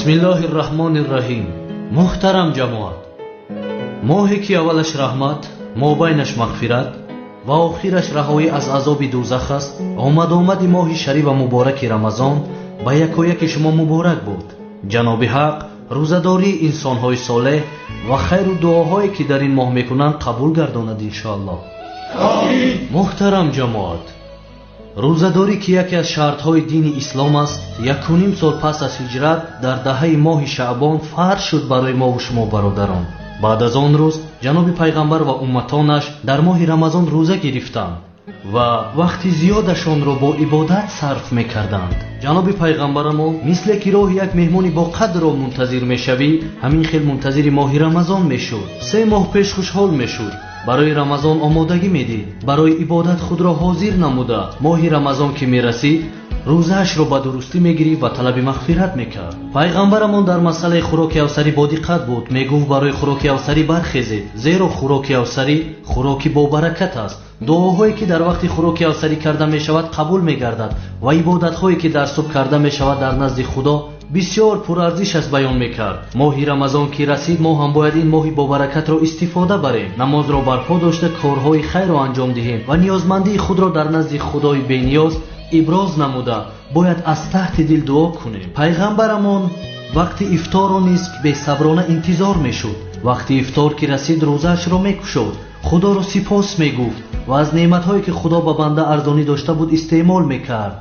Бисмиллаҳир-раҳмонир-раҳим. Муҳтарам ҷамоат, моҳе ки аввалаш раҳмат, мобайнаш мағфират ва охираш раҳоӣ аз азоби дӯзах аст, омади моҳи шариф ва мубораки Рамазон ба якояки шумо муборак буд. ҷаноби ҳақ рӯзадории инсонҳои солеҳ ва хайру дуоҳое ки дар ин моҳ мекунанд қабул гардонад иншоаллоҳ. Амин. Муҳтарам ҷамоат, рӯзадорӣ ки яке аз шартҳои дини ислом аст, 1.5 сол пас аз ҳиҷрат дар даҳаи моҳи шаъбон фарз шуд барои мову шумо бародарон. баъд аз он рӯз ҷаноби пайғамбар ва умматонаш дар моҳи Рамазон рӯза гирифтанд ва вақти зиёдашонро бо ибодат сарф мекарданд. ҷаноби пайғамбарамон мисле ки роҳи як меҳмони боқадро мунтазир мешавӣ, ҳамин хел мунтазири моҳи Рамазон мешуд. 3 моҳ пеш хушҳол мешуд. барои Рамазон омодагӣ медид. барои ибодат худро ҳозир намуда, моҳи Рамазон ки мерасид, рӯзаашро ба дурустӣ мегирифт ва талаби мағфират мекард. пайғамбарамон дар масъалаи хӯроки авсарӣ бодиққат буд. мегуфт барои хӯроки авсарӣ бархезед, зеро хӯроки авсарӣ хӯроки бобаракат аст. дуоҳое ки дар вақти хӯроки авсарӣ карда мешавад қабул мегардад ва ибодатҳое ки дар субҳ карда мешавад дар назди худо бисёр пурарзиш аст баён мекард. моҳи Рамазон ки расид, мо ҳам бояд ин моҳи бобаракатро истифода барем, намозро барпо дошта корҳои хайрро анҷом диҳем ва ниёзмандии худро дар назди худои бениёз иброз намуда бояд аз таҳти дил дуо кунем. пайғамбарамон вақти ифторро низ бесаброна интизор мешуд. вақти ифтор ки расид, рӯзаашро мекушод, худоро сипос мегуфт ва аз неъматҳое ки худо ба банда арзонӣ дошта буд истеъмол мекард.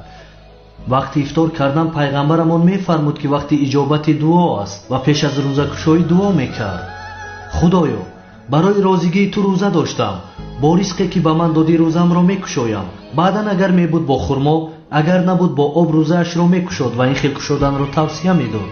вақти ифтор кардан пайғамбарамон мефармуд ки вақти иҷобати дуо аст ва пеш аз рӯзакушоӣ дуо мекард. худоё, барои розигии ту рӯза доштам, бо ризқе ки ба ман додӣ рӯзамро мекушоям. баъдан агар мебуд бо хурмо, агар набуд бо об, рӯзаашро мекушод ва ин хел кушоданро тавсия медод.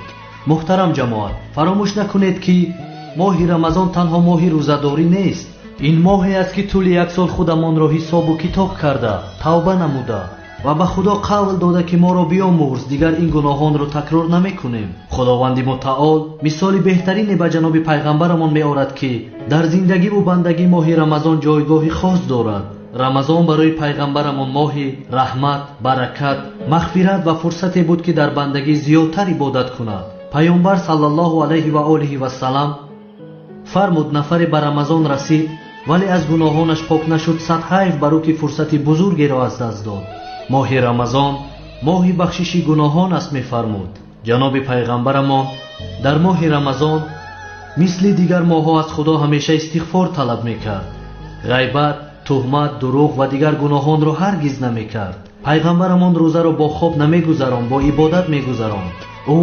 муҳтарам ҷамоат, фаромӯш накунед ки моҳи Рамазон танҳо моҳи рӯзадорӣ нест. ин моҳе аст ки тӯли як сол худамонро ҳисобу китоб карда, тавба намуда ва ба худо қавл дода ки моро биомӯрз, дигар ин гуноҳонро такрор намекунем. худованди мутаол мисоли беҳтарине ба ҷаноби пайғамбарамон меорад ки дар зиндагиву бандагӣ моҳи Рамазон ҷойгоҳи хос дорад. Рамазон барои пайғамбарамон моҳи раҳмат, баракат, мағфират ва фурсате буд ки дар бандагӣ зиёдтар ибодат кунад. пайғамбар саллаллоҳу алайҳи ва олиҳи вассалам фармуд, нафаре ба Рамазон расид вале аз гуноҳонаш пок нашуд, сад ҳайф бар ӯ ки фурсати бузургеро аз даст дод. моҳи Рамазон моҳи бахшиши гуноҳон аст мефармуд. ҷаноби пайғамбарамон дар моҳи Рамазон мисли дигар моҳҳо аз худо ҳамеша истиғфор талаб мекард. ғайбат, туҳмат, дурӯғ ва дигар гуноҳонро ҳаргиз намекард. пайғамбарамон рӯзаро бо хоб намегузаронд, бо ибодат мегузаронд. ӯ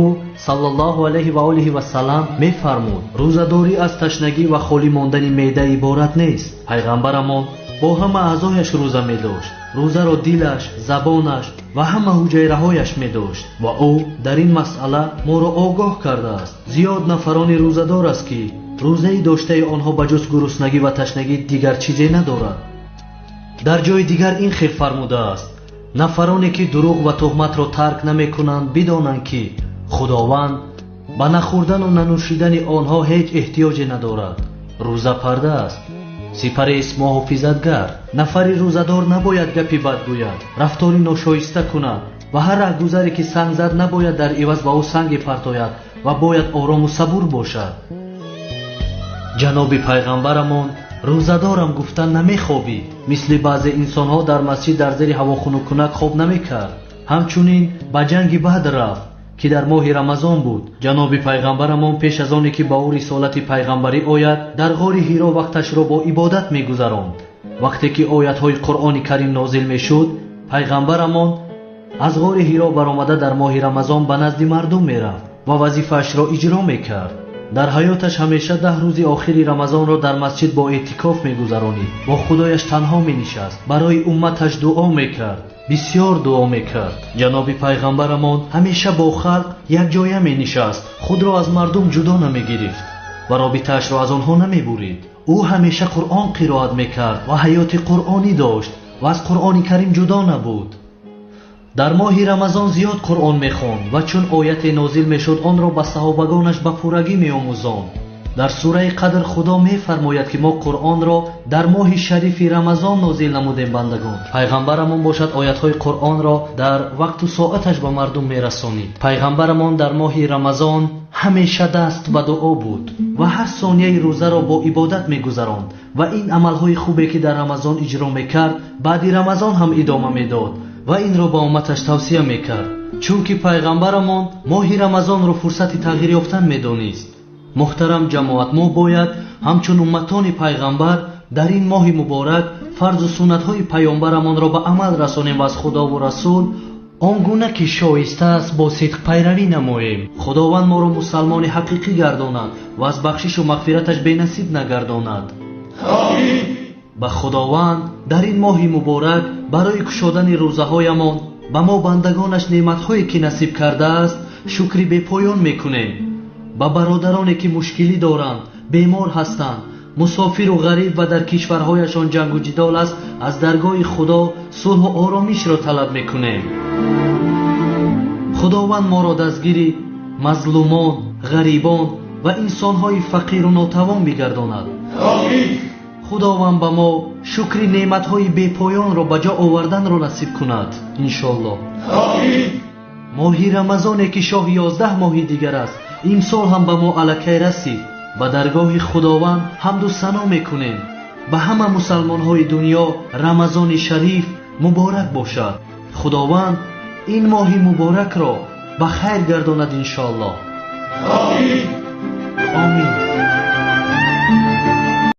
саллаллоҳу алайҳи ва олиҳи вассалам мефармуд, рӯзадорӣ аз ташнагӣ ва холӣ мондани меъда иборат нест. пайғамбарамон бо ҳама аъзояш рӯза медошт. рӯзаро дилаш, забонаш ва ҳама ҳуҷайраҳояш медошт ва ӯ дар ин масъала моро огоҳ кардааст. зиёд нафарони рӯзадор аст ки рӯзаи доштаи онҳо ба ҷуз гуруснагӣ ва ташнагӣ дигар чизе надорад. дар ҷои дигар ин хел фармудааст: нафароне ки дурӯғ ва туҳматро тарк намекунанд, бидонанд ки худованд ба нахӯрдану нанӯшидани онҳо ҳеҷ эҳтиёҷе надорад. рӯза парда аст, сипарест муҳофизатгар. нафари рӯзадор набояд гапи бад гӯяд, рафтори ношоиста кунад ва ҳар раҳгузаре ки санг зад набояд дар иваз ба ӯ санге партояд ва бояд орому сабур бошад. ҷаноби пайғамбарамон рӯзадорам гуфтан намехобид. мисли баъзе инсонҳо дар масҷид дар зери ҳавохунукунак хоб намекард. ҳамчунин ба ҷанги Бадр рафт ки дар моҳи Рамазон буд. ҷаноби пайғамбарамон пеш аз оне ки ба ӯ рисолати пайғамбарӣ ояд, дар ғори Ҳиро вақташро бо ибодат мегузаронд. вақте ки оятҳои Қуръони Карим нозил мешуд, пайғамбарамон аз ғори Ҳиро баромада дар моҳи Рамазон ба назди мардум мерафт ва вазифаашро иҷро мекард. дар ҳаёташ ҳамеша 10 рӯзи охири Рамазонро дар масҷид бо эътикоф мегузаронид. бо худояш танҳо менишаст, барои умматаш дуо мекард, бисёр дуо мекард. ҷаноби пайғамбарамон ҳамеша бо халқ якҷоя менишаст, худро аз мардум ҷудо намегирифт ва робитаашро аз онҳо намебурид. ӯ ҳамеша Қуръон қироат мекард ва ҳаёти қуръонӣ дошт ва аз Қуръони Карим ҷудо набуд. дар моҳи Рамазон зиёд Қуръон мехонд ва чун ояте нозил мешуд, онро ба саҳобагонаш ба пуррагӣ меомӯзонд. дар сураи Қадр худо мефармояд ки мо Қуръонро дар моҳи шарифи Рамазон нозил намудем бандагон. Пайғамбарамон бошад оятҳои Қуръонро дар вақту соаташ ба мардум мерасонид. Пайғамбарамон дар моҳи Рамазон ҳамеша даст ба дуо буд ва ҳар сонияи рӯзаро бо ибодат мегузаронд ва ин амалҳои хубе ки дар Рамазон иҷро мекард, баъди Рамазон ҳам идома медод ва инро ба умматаш тавсия мекард, чунки пайғамбарамон моҳи Рамазонро фурсати тағйир ёфтан медонист. муҳтарам ҷамоат, мо бояд ҳамчун умматони пайғамбар дар ин моҳи муборак фарзу суннатҳои паёмбарамонро ба амал расонем ва аз худову расул он гуна ки шоиста аст бо сидқ пайравӣ намоем. худованд моро мусалмони ҳақиқӣ гардонад ва аз бахшишу мағфираташ бенасиб нагардонад. амин. ба худованд дар ин моҳи муборак барои кушодани рӯзаҳоямон ба мо бандагонаш неъматҳое ки насиб кардааст шукри бепоён мекунем. ба бародароне ки мушкилӣ доранд, бемор ҳастанд, мусофиру ғариб ва дар кишварҳояшон ҷангу ҷидол аст, аз даргоҳи худо сулҳу оромишро талаб мекунем. худованд моро дастгири мазлумон, ғарибон ва инсонҳои фақиру нотавон бигардонад. амин. худованд ба мо шукри неъматҳои бепоёнро ба ҷо оварданро насиб кунад иншоаллоҳ. амин. моҳи рамазоне ки шоҳи 11 моҳи дигар аст, имсол ҳам ба мо алакай расид. ба даргоҳи худованд ҳамду сано мекунем. ба ҳама мусалмонҳои дунё рамазони шариф муборак бошад. худованд ин моҳи муборакро ба хайр гардонад иншоаллоҳ. амин. амин.